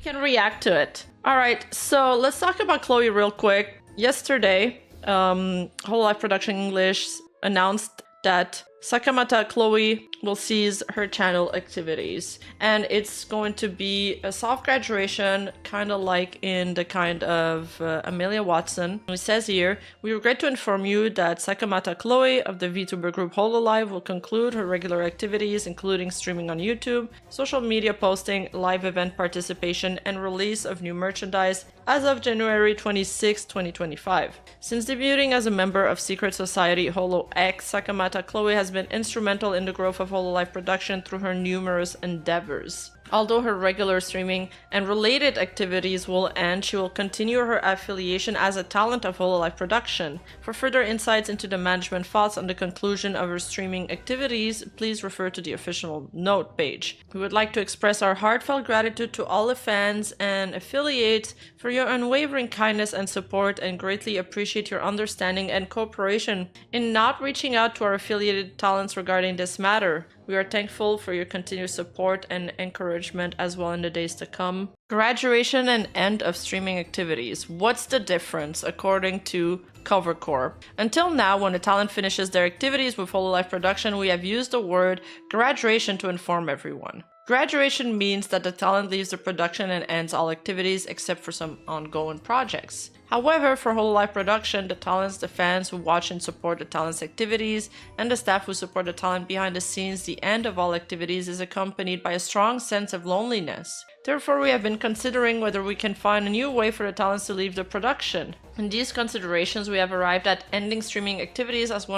can react to it. All right, so let's talk about Chloe real quick. Yesterday, Hololive Production English announced that Sakamata Chloe will cease her channel activities, and it's going to be a soft graduation, kind of like in the kind of Amelia Watson. It says here, we regret to inform you that Sakamata Chloe of the Vtuber group Hololive will conclude her regular activities, including streaming on YouTube, social media posting, live event participation, and release of new merchandise as of January 26, 2025. Since debuting as a member of secret society Holo X, Sakamata Chloe has been instrumental in the growth of Hololive production through her numerous endeavors. Although her regular streaming and related activities will end, she will continue her affiliation as a talent of Hololive production. For further insights into the management thoughts on the conclusion of her streaming activities, please refer to the official note page. We would like to express our heartfelt gratitude to all the fans and affiliates for your unwavering kindness and support, and greatly appreciate your understanding and cooperation in not reaching out to our affiliated talents regarding this matter. We are thankful for your continued support and encouragement as well in the days to come. Graduation and end of streaming activities. What's the difference according to Cover Corp? Until now, when a talent finishes their activities with Hololive production, we have used the word graduation to inform everyone. Graduation means that the talent leaves the production and ends all activities except for some ongoing projects. However, for Hololive production, the talents, the fans who watch and support the talent's activities, and the staff who support the talent behind the scenes, the end of all activities is accompanied by a strong sense of loneliness. Therefore, we have been considering whether we can find a new way for the talents to leave the production. In these considerations, we have arrived at ending streaming activities as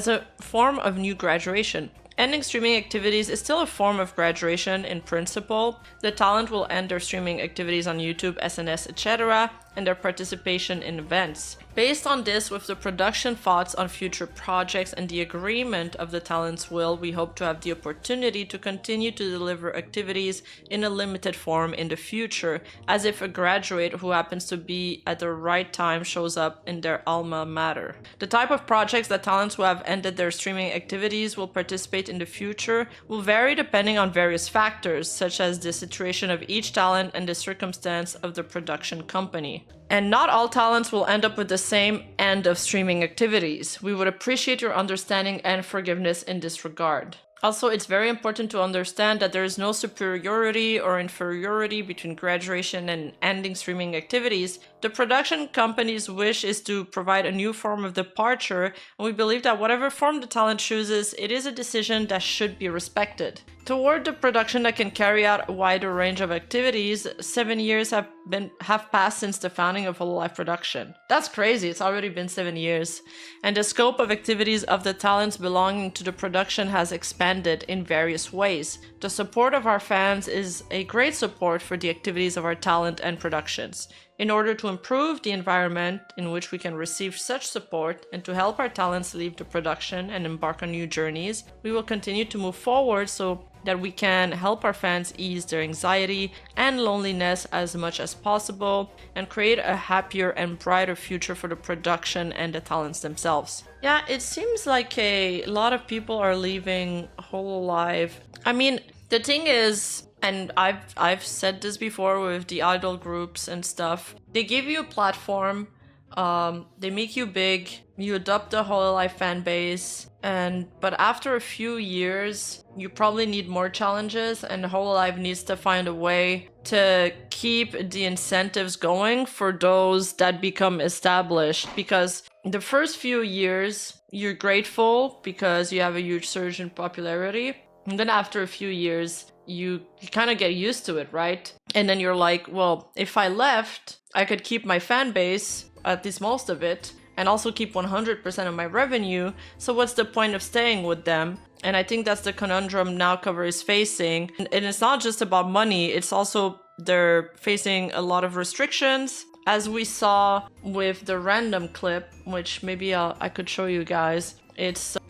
a form of new graduation. Ending streaming activities is still a form of graduation in principle. The talent will end their streaming activities on YouTube, SNS, etc., and their participation in events. Based on this, with the production thoughts on future projects and the agreement of the talent's will, we hope to have the opportunity to continue to deliver activities in a limited form in the future, as if a graduate who happens to be at the right time shows up in their alma mater. The type of projects that talents who have ended their streaming activities will participate in the future will vary depending on various factors, such as the situation of each talent and the circumstance of the production company. And not all talents will end up with the same end of streaming activities. We would appreciate your understanding and forgiveness in this regard. Also, it's very important to understand that there is no superiority or inferiority between graduation and ending streaming activities. The production company's wish is to provide a new form of departure, and we believe that whatever form the talent chooses, it is a decision that should be respected. Toward the production that can carry out a wider range of activities, 7 years have passed since the founding of Hololive Production. That's crazy, it's already been 7 years. And the scope of activities of the talents belonging to the production has expanded in various ways. The support of our fans is a great support for the activities of our talent and productions. In order to improve the environment in which we can receive such support and to help our talents leave the production and embark on new journeys, we will continue to move forward so that we can help our fans ease their anxiety and loneliness as much as possible and create a happier and brighter future for the production and the talents themselves. Yeah, it seems like a lot of people are leaving Hololive. I mean, the thing is, and I've said this before with the idol groups and stuff, they give you a platform, they make you big, you adopt the Hololive fan base, but after a few years, you probably need more challenges, and Hololive needs to find a way to keep the incentives going for those that become established, because the first few years, you're grateful because you have a huge surge in popularity, and then after a few years, you kind of get used to it, right? And then you're like, well, if I left, I could keep my fan base, at least most of it, and also keep 100% of my revenue. So what's the point of staying with them? And I think that's the conundrum now Cover is facing. And it's not just about money, it's also they're facing a lot of restrictions. As we saw with the random clip, which maybe I could show you guys.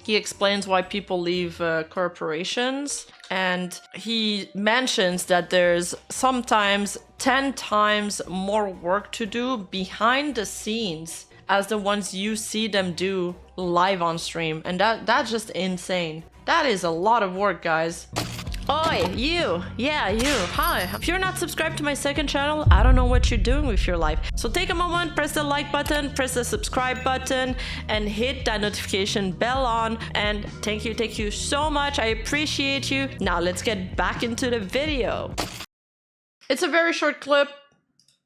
He explains why people leave corporations, and he mentions that there's sometimes 10 times more work to do behind the scenes as the ones you see them do live on stream, and that's just insane. That is a lot of work, guys. Oi, you! Yeah, you! Hi! If you're not subscribed to my second channel, I don't know what you're doing with your life. So take a moment, press the like button, press the subscribe button, and hit that notification bell on. And thank you so much. I appreciate you. Now let's get back into the video. It's a very short clip.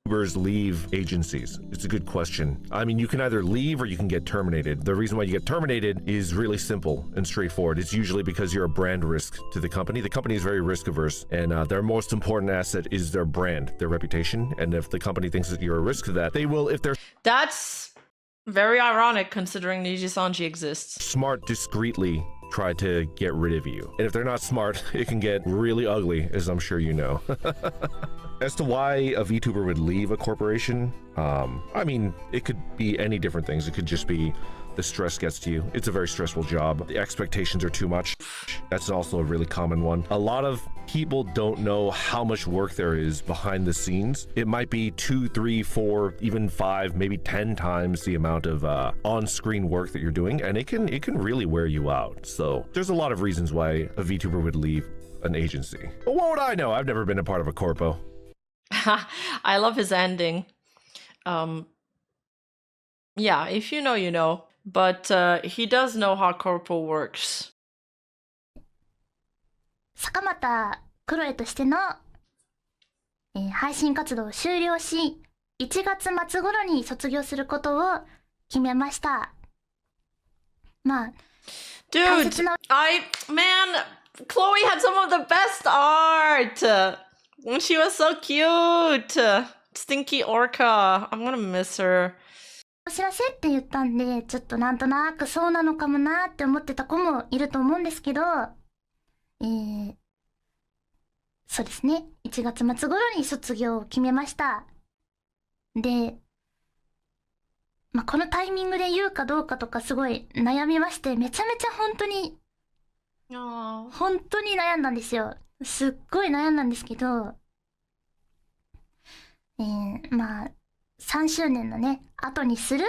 Vtubers leave agencies? It's a good question. I mean, you can either leave or you can get terminated. The reason why you get terminated is really simple and straightforward. It's usually because you're a brand risk to the company. The company is very risk averse, and their most important asset is their brand, their reputation. And if the company thinks that you're a risk to that, they will, if they're That's very ironic considering Nijisanji exists. smart, discreetly try to get rid of you. And if they're not smart, it can get really ugly, as I'm sure you know. As to why a VTuber would leave a corporation, I mean, it could be any different things. It could just be the stress gets to you. It's a very stressful job. The expectations are too much. That's also a really common one. A lot of people don't know how much work there is behind the scenes. It might be 2, 3, 4, even 5, maybe 10 times the amount of on-screen work that you're doing, and it can really wear you out. So there's a lot of reasons why a VTuber would leave an agency. But what would I know? I've never been a part of a corpo. I love his ending. Yeah, if you know, you know. But he does know how corpo works. 坂本クロエとしての、配信活動を終了し、1月末頃に卒業することを決めました。まあ、Dude, man, Chloe had some of the best art. She was so cute. Stinky Orca. I'm gonna miss her. お知らせって言ったんで、ちょっとなんとなくそうなのかもなって思ってた子もいると思うんですけど、そうですね。1月末頃に卒業を決めました。で、まあ、このタイミングで言うかどうかとかすごい悩みまして、めちゃめちゃ本当に悩んだんですよ。すっごい悩んだんですけど、まあ、3周年のね、後にするっ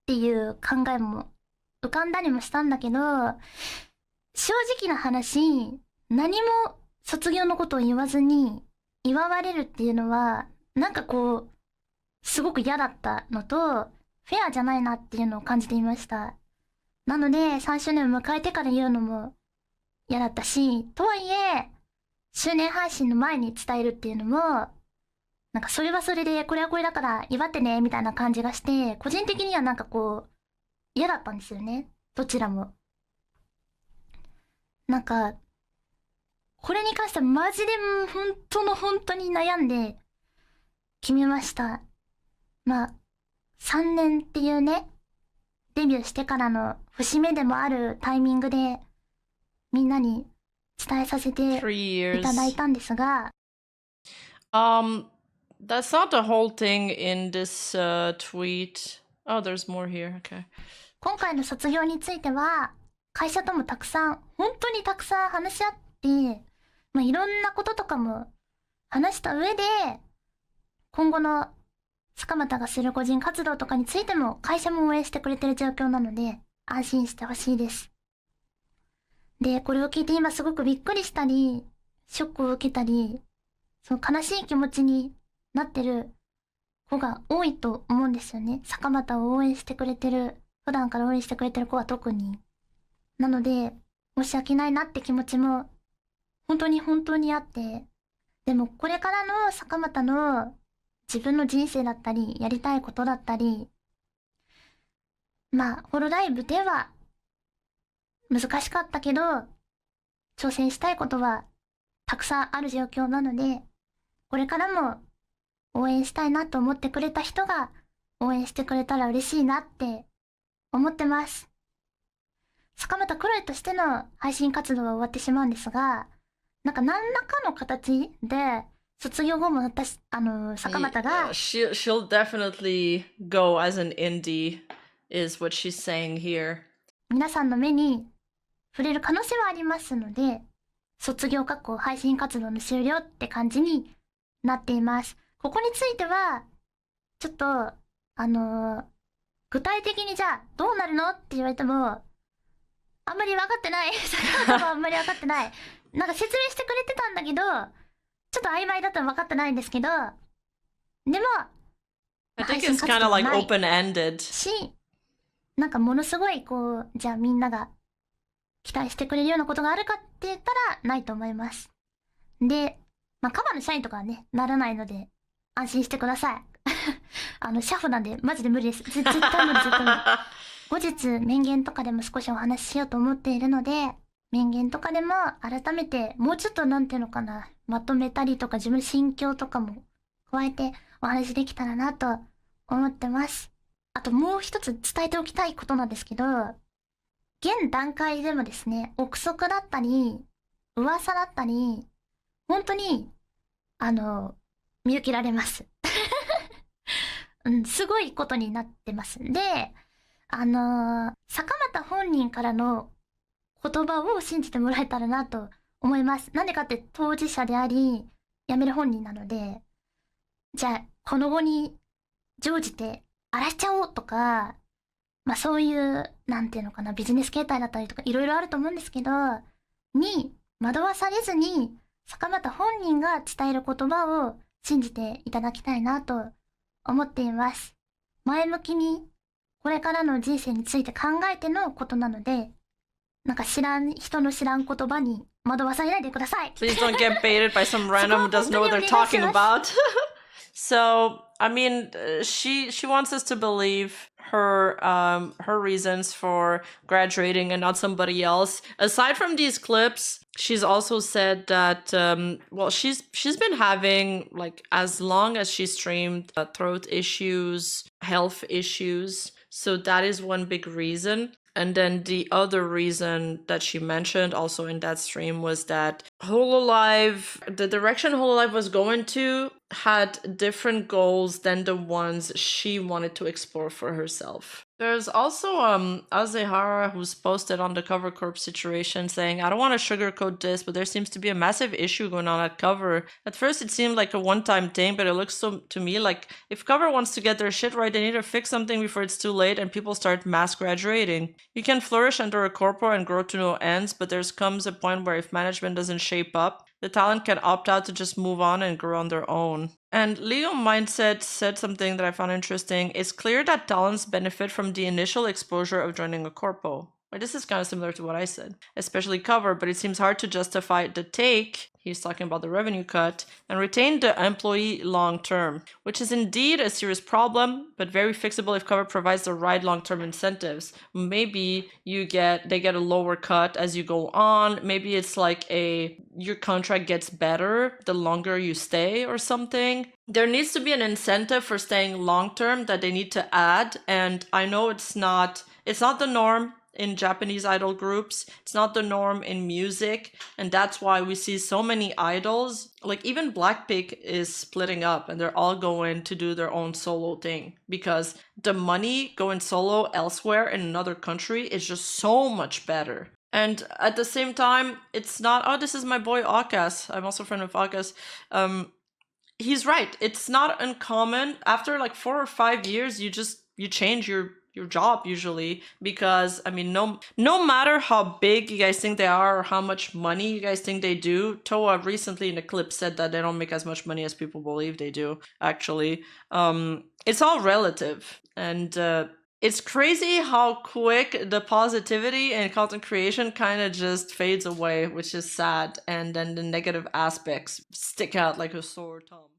ていう考えも浮かんだりもしたんだけど、正直な話、何も卒業のことを言わずに祝われるっていうのは、なんかこう、すごく嫌だったのと、フェアじゃないなっていうのを感じていました。なので、3周年を迎えてから言うのも嫌だったし、とはいえ、周年配信の前に伝えるっていうのも、なんかそれはそれでこれはこれだから祝ってねみたいな感じがして、個人的にはなんかこう嫌だったんですよね、どちらも。なんかこれに関してはマジで本当に悩んで決めました。まあ3年っていうね、デビューしてからの節目でもあるタイミングでみんなに伝えさせていただいたんですが、That's not the whole thing in this tweet. Oh, there's more here. Okay. 今回の卒業については、会社とも本当にたくさん話し合って、まあ、いろんなこととかも話した上で、今後の坂本がする個人活動とかについても会社も応援してくれてる状況なので、安心してほしいです。で、これを聞いて今すごくびっくりしたり、ショックを受けたり、その悲しい気持ちになってる子が多いと思うんですよね。坂本を応援してくれてる、普段から応援してくれてる子は特に。なので、申し訳ないなって気持ちも本当にあって、でもこれからの坂本の自分の人生だったり、やりたいことだったり、まあ、ホロライブでは難しかったけど、挑戦したいことはたくさんある状況なので、これからも応援したいなと思ってくれた人が応援してくれたら嬉しいなって思ってます。坂本クロエとしての配信活動は終わってしまうんですが、なんか何らかの形で卒業後も坂本が、she'll definitely go as an indie is what she's saying here. 皆さんの目に触れる可能性はありますので、卒業配信活動の終了って感じになっています。ここについてはちょっと具体的にじゃあどうなるのって言われてもあんまり分かってない。坂本もあんまり分かってない。なんか説明してくれてたんだけど、ちょっと曖昧だったら分かってないんですけど、でも、 I 配 think 信 it's 活 kind 動 of は like ない open-ended. し、なんかものすごいこう、じゃあみんなが期待してくれるようなことがあるかって言ったらないと思います。で、まあカバの社員とかはね、ならないので安心してください。社夫なんでマジで無理です。絶対無理、絶対無理。後日面言とかでも少しお話ししようと思っているので、面言とかでも改めてもうちょっとなんていうのかな、まとめたりとか自分の心境とかも加えてお話しできたらなと思ってます。あともう一つ伝えておきたいことなんですけど、現段階でもですね、憶測だったり、噂だったり、本当に、見受けられます。うん、すごいことになってます。で、坂本本人からの言葉を信じてもらえたらなと思います。なんでかって当事者であり、辞める本人なので、じゃあ、この後に乗じて荒らしちゃおうとか、まあそういう、なんていうのかな、ビジネス形態だったりとかいろいろあると思うんですけど、に惑わされずに、坂本本人が伝える言葉を信じていただきたいなと思っています。前向きにこれからの人生について考えてのことなので、なんか人の知らん言葉に惑わされないでください。 Please don't get baited by some random who doesn't know what they're talking about. So, I mean, she wants us to believe her reasons for graduating and not somebody else. Aside from these clips, she's also said that well, she's been having, like, as long as she streamed, throat issues, health issues. So that is one big reason. And then the other reason that she mentioned also in that stream was that Hololive, the direction Hololive was going to, had different goals than the ones she wanted to explore for herself. There's also Azehara, who's posted on the Cover Corp situation saying, I don't want to sugarcoat this, but there seems to be a massive issue going on at Cover. At first it seemed like a one-time thing, but it looks to me like if Cover wants to get their shit right, they need to fix something before it's too late and people start mass graduating. You can flourish under a corpo and grow to no ends, but there comes a point where if management doesn't shape up, the talent can opt out to just move on and grow on their own. And Leo Mindset said something that I found interesting. It's clear that talents benefit from the initial exposure of joining a corpo. Well, this is kind of similar to what I said, especially Cover, but it seems hard to justify the take, he's talking about the revenue cut, and retain the employee long term, which is indeed a serious problem, but very fixable if Cover provides the right long-term incentives. Maybe they get a lower cut as you go on. Maybe it's like your contract gets better the longer you stay or something. There needs to be an incentive for staying long-term that they need to add, and I know it's not the norm in Japanese idol groups. It's not the norm in music, and that's why we see so many idols. Like even Blackpink is splitting up and they're all going to do their own solo thing because the money going solo elsewhere in another country is just so much better. And at the same time, it's not, oh, this is my boy Akas. I'm also a friend of Akas. He's right. It's not uncommon. After like 4 or 5 years, you change your job usually, because I mean, no matter how big you guys think they are or how much money you guys think they do, Toa recently in a clip said that they don't make as much money as people believe they do, actually. It's all relative, and it's crazy how quick the positivity and content creation kind of just fades away, which is sad, and then the negative aspects stick out like a sore thumb.